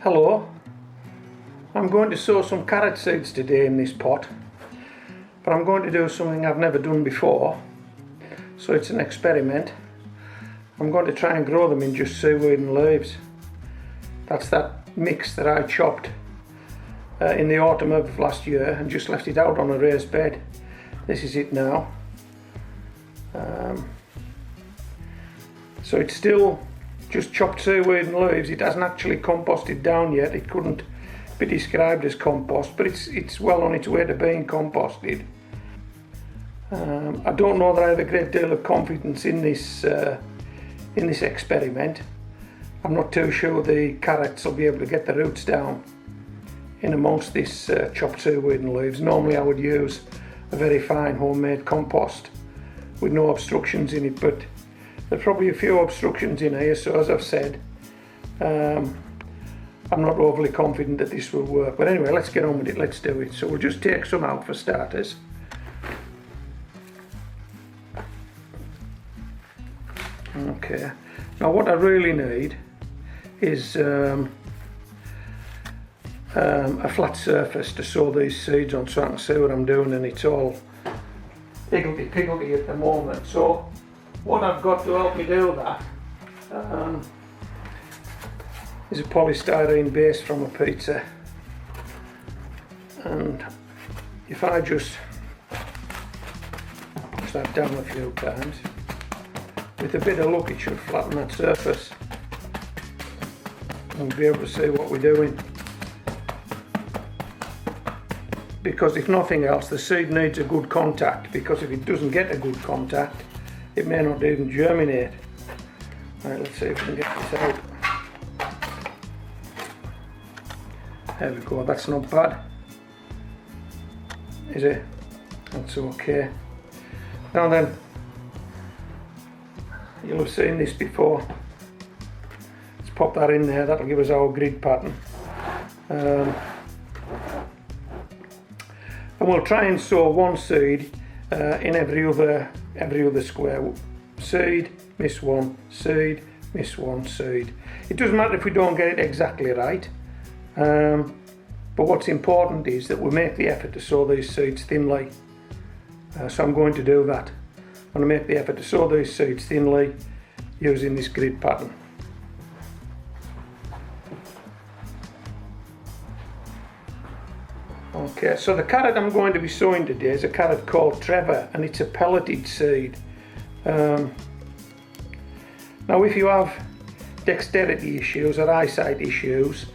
Hello, I'm going to sow some carrot seeds today in this pot, but I'm going to do something I've never done before, so it's an experiment. I'm going to try and grow them in just seaweed and leaves. That's that mix that I chopped in the autumn of last year and just left it out on a raised bed. This is it now. So it's still just chopped seaweed and leaves. It hasn't actually composted down yet. It couldn't be described as compost, but it's well on its way to being composted. I don't know that I have a great deal of confidence in this experiment. I'm not too sure the carrots will be able to get the roots down in amongst this chopped seaweed and leaves. Normally I would use a very fine homemade compost with no obstructions in it, but there's probably a few obstructions in here, so as I've said, I'm not overly confident that this will work. But anyway, let's get on with it, let's do it. So we'll just take some out for starters. Okay, now what I really need is a flat surface to sow these seeds on, so I can see what I'm doing, and it's all higgledy-piggledy at the moment. So what I've got to help me do that is a polystyrene base from a pizza, and if I just push that down a few times, with a bit of luck it should flatten that surface and we'll be able to see what we're doing. Because if nothing else, the seed needs a good contact, because if it doesn't get a good contact, it may not even germinate. Right, let's see if we can get this out. There we go, that's not bad, is it? That's okay. Now then, you'll have seen this before. Let's pop that in there, that'll give us our grid pattern. And we'll try and sow one seed in every other square. Seed, miss one, seed, miss one, seed. It doesn't matter if we don't get it exactly right, but what's important is that we make the effort to sow these seeds thinly. So I'm going to do that. I'm going to make the effort to sow these seeds thinly using this grid pattern. Okay, so the carrot I'm going to be sowing today is a carrot called Trevor, and it's a pelleted seed. Now if you have dexterity issues or eyesight issues,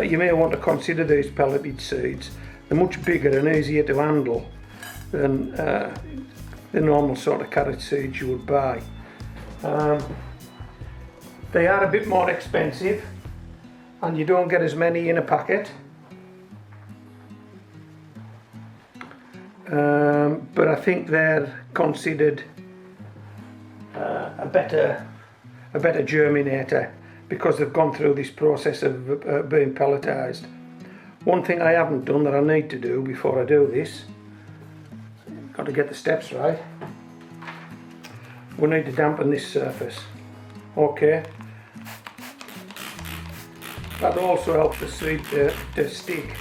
you may want to consider these pelleted seeds. They're much bigger and easier to handle than the normal sort of carrot seeds you would buy. They are a bit more expensive and you don't get as many in a packet. But I think they're considered a better germinator because they've gone through this process of being pelletized. One thing I haven't done that I need to do before I do this, got to get the steps right, we need to dampen this surface. Okay, that also helps the seed to stick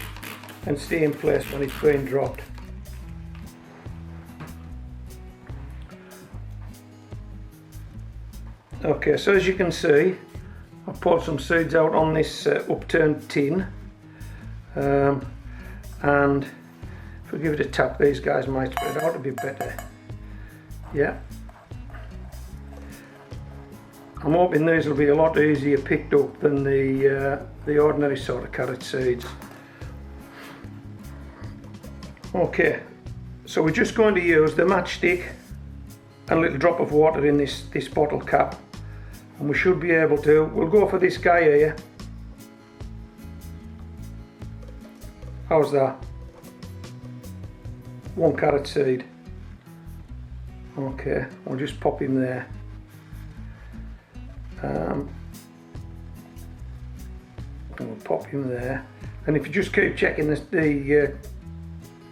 and stay in place when it's being dropped. Okay, so as you can see, I've poured some seeds out on this upturned tin, and if we give it a tap, these guys might spread out a bit better. Yeah, I'm hoping these will be a lot easier picked up than the ordinary sort of carrot seeds. Okay, so we're just going to use the matchstick and a little drop of water in this bottle cap, and we should be able to, we'll go for this guy here. How's that? One carrot seed. Okay, we'll just pop him there. We'll pop him there, and if you just keep checking the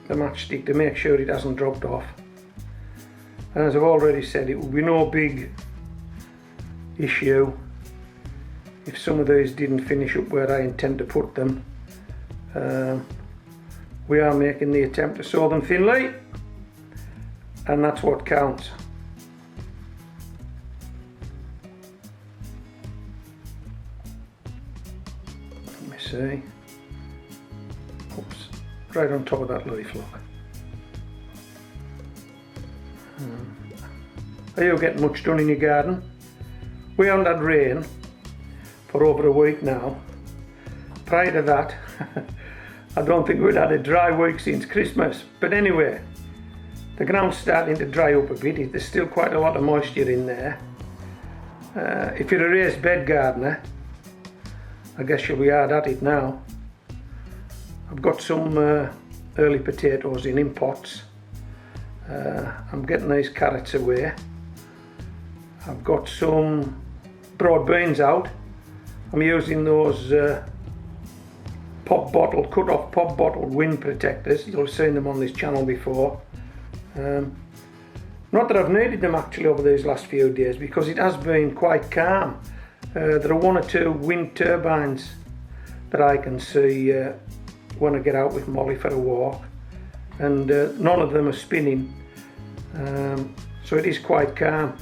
matchstick to make sure it hasn't dropped off. And as I've already said, it will be no big issue if some of these didn't finish up where I intend to put them. We are making the attempt to sow them thinly, and that's what counts. Let me see. Oops, right on top of that leaf, look. Are you getting much done in your garden? We haven't had rain for over a week now. Prior to that, I don't think we'd had a dry week since Christmas. But anyway, the ground's starting to dry up a bit. There's still quite a lot of moisture in there. If you're a raised bed gardener, I guess you'll be hard at it now. I've got some early potatoes in pots. I'm getting these carrots away. I've got some broad beans out. I'm using those cut off pop bottle wind protectors. You'll have seen them on this channel before. Not that I've needed them actually over these last few days, because it has been quite calm. There are one or two wind turbines that I can see when I get out with Molly for a walk, and none of them are spinning, so it is quite calm.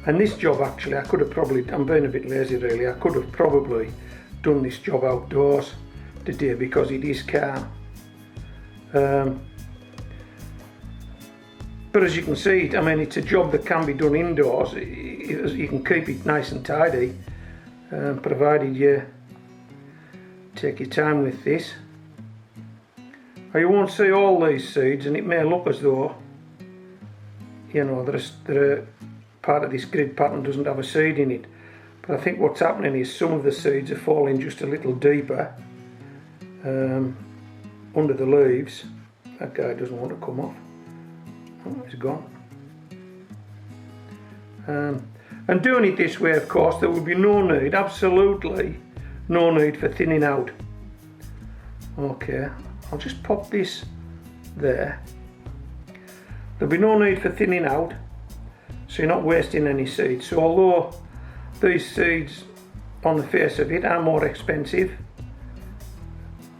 And this job actually, I could have probably, I'm being a bit lazy really, I could have probably done this job outdoors today because it is calm. But as you can see, I mean, it's a job that can be done indoors. You can keep it nice and tidy, provided you take your time with this. Now, you won't see all these seeds, and it may look as though, you know, part of this grid pattern doesn't have a seed in it. But I think what's happening is some of the seeds are falling just a little deeper under the leaves. That guy doesn't want to come off. Oh, he's gone. And doing it this way, of course, there would be no need, absolutely no need for thinning out. Okay, I'll just pop this there. There'll be no need for thinning out, so you're not wasting any seeds. So although these seeds on the face of it are more expensive,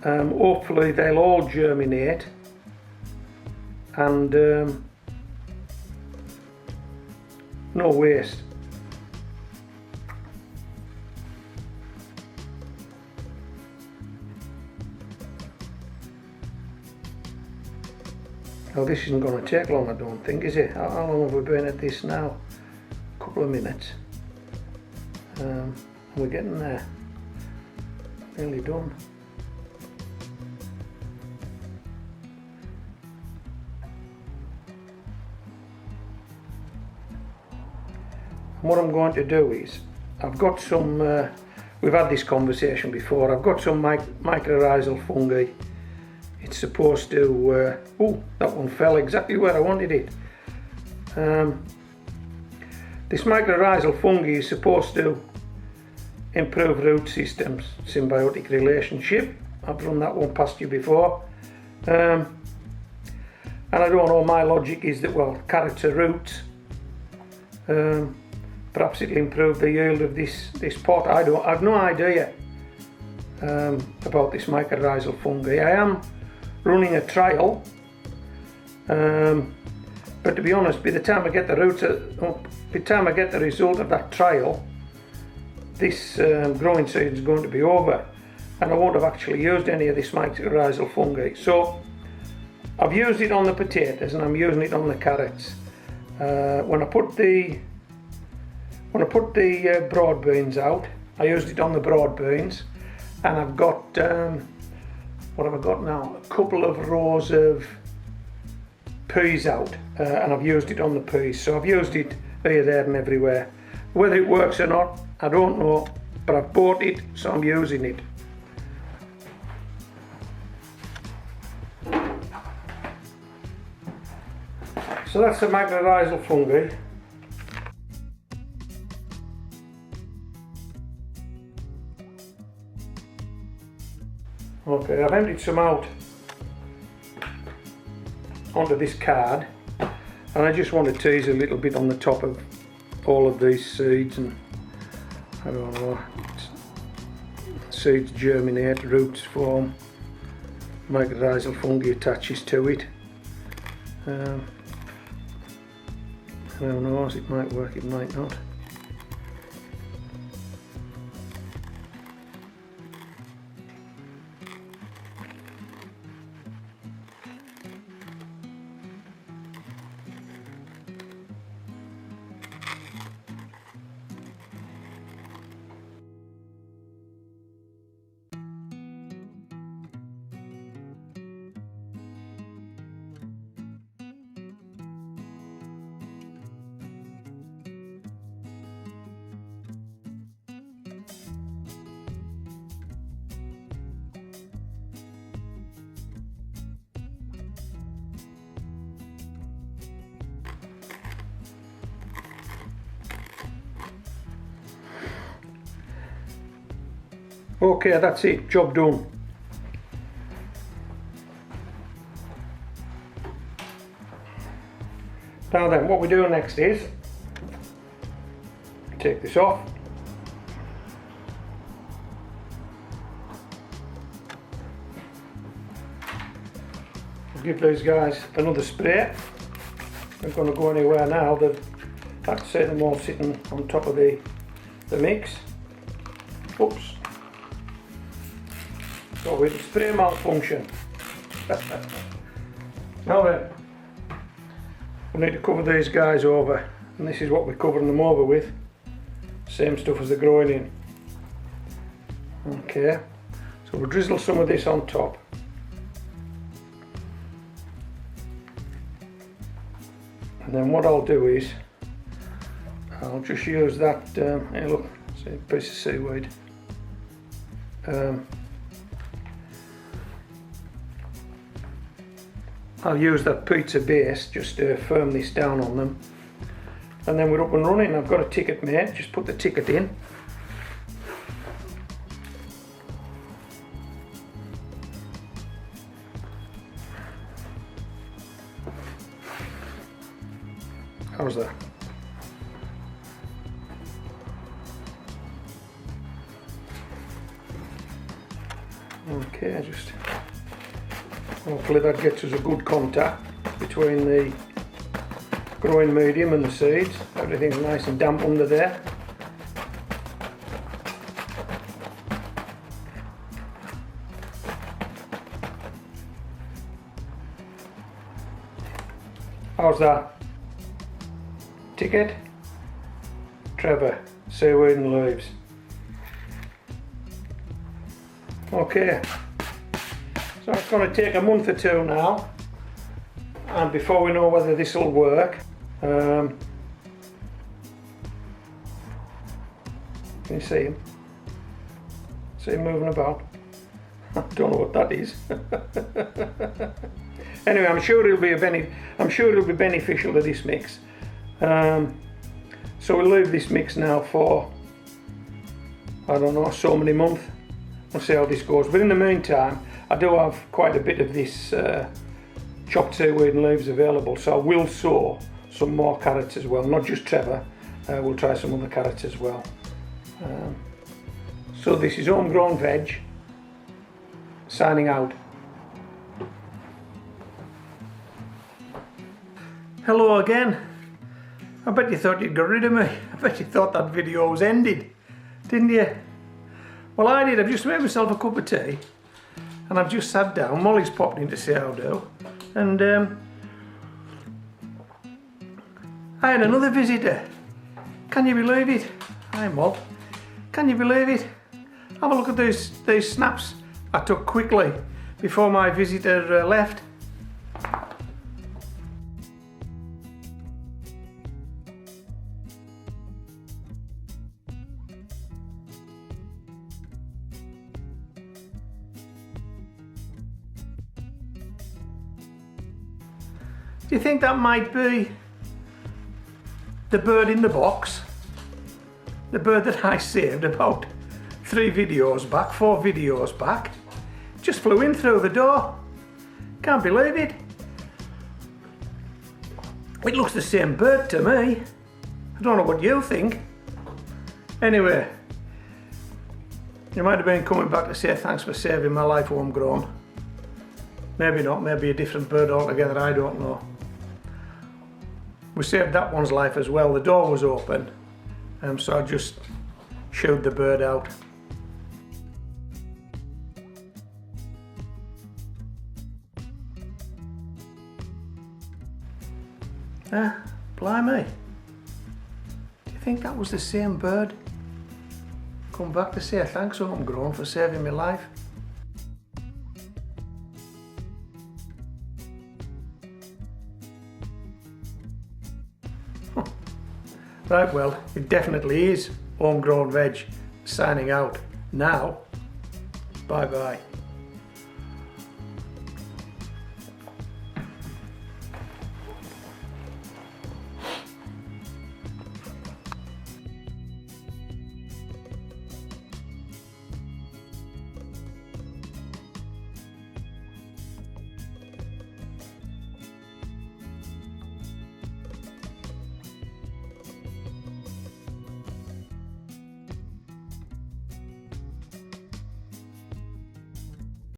hopefully they'll all germinate and no waste. Now this isn't going to take long, I don't think, is it? How long have we been at this now? A couple of minutes. We're getting there. Nearly done. And what I'm going to do is, I've got some, we've had this conversation before, I've got some mycorrhizal fungi. It's supposed to, oh, that one fell exactly where I wanted it. This mycorrhizal fungi is supposed to improve root systems, symbiotic relationship. I've run that one past you before. And I don't know, my logic is that, well, carrots are roots. Perhaps it'll improve the yield of this pot. I've no idea about this mycorrhizal fungi. I am running a trial, but to be honest, by the time I get the result of that trial, this growing season is going to be over, and I won't have actually used any of this mycorrhizal fungi. So I've used it on the potatoes and I'm using it on the carrots. When I put the broad beans out, I used it on the broad beans, and I've got what have I got now? A couple of rows of peas out, and I've used it on the peas. So I've used it here, there and everywhere. Whether it works or not, I don't know, but I've bought it, so I'm using it. So that's the mycorrhizal fungi. Okay, I've emptied some out onto this card, and I just want to tease a little bit on the top of all of these seeds, and I don't know, seeds germinate, roots form, mycorrhizal fungi attaches to it. Who knows, it might work, it might not. Okay, that's it, job done. Now then, what we do next is take this off. Give these guys another spray. They're not going to go anywhere now. That's them all sitting on top of the mix. Oops. So with the spray malfunction. Now then, we need to cover these guys over, and this is what we're covering them over with. Same stuff as they're growing in. Okay, so we'll drizzle some of this on top. And then what I'll do is, I'll just use that, hey look, see a piece of seaweed. I'll use that pizza base just to firm this down on them, and then we're up and running. I've got a ticket made, just put the ticket in. How's that? Okay, just hopefully that gets us a good contact between the growing medium and the seeds. Everything's nice and damp under there. How's that? Ticket? Trevor, Seaweed and Leaves. Okay. So it's going to take a month or two now, and before we know whether this will work. Can you see him? See him moving about? I don't know what that is. Anyway, I'm sure it'll be beneficial to this mix. So we'll leave this mix now for, I don't know, so many months. We'll see how this goes. But in the meantime, I do have quite a bit of this chopped seaweed and leaves available, so I will sow some more carrots as well, not just Trevor. We'll try some other carrots as well. So this is Homegrown Veg, signing out. Hello again. I bet you thought you'd got rid of me. I bet you thought that video was ended, didn't you? Well, I did. I've just made myself a cup of tea, and I've just sat down. Molly's popped in to say how I do, and I had another visitor. Can you believe it? Hi, Moll. Can you believe it? Have a look at these snaps I took quickly before my visitor left. Do you think that might be the bird in the box? The bird that I saved about 4 videos back, just flew in through the door. Can't believe it. It looks the same bird to me. I don't know what you think. Anyway, you might have been coming back to say thanks for saving my life homegrown. Maybe not, maybe a different bird altogether, I don't know. We saved that one's life as well. The door was open, so I just shooed the bird out. Blimey. Do you think that was the same bird? Come back to say thanks homegrown for saving my life. Right, well, it definitely is homegrown veg signing out. Now, bye bye.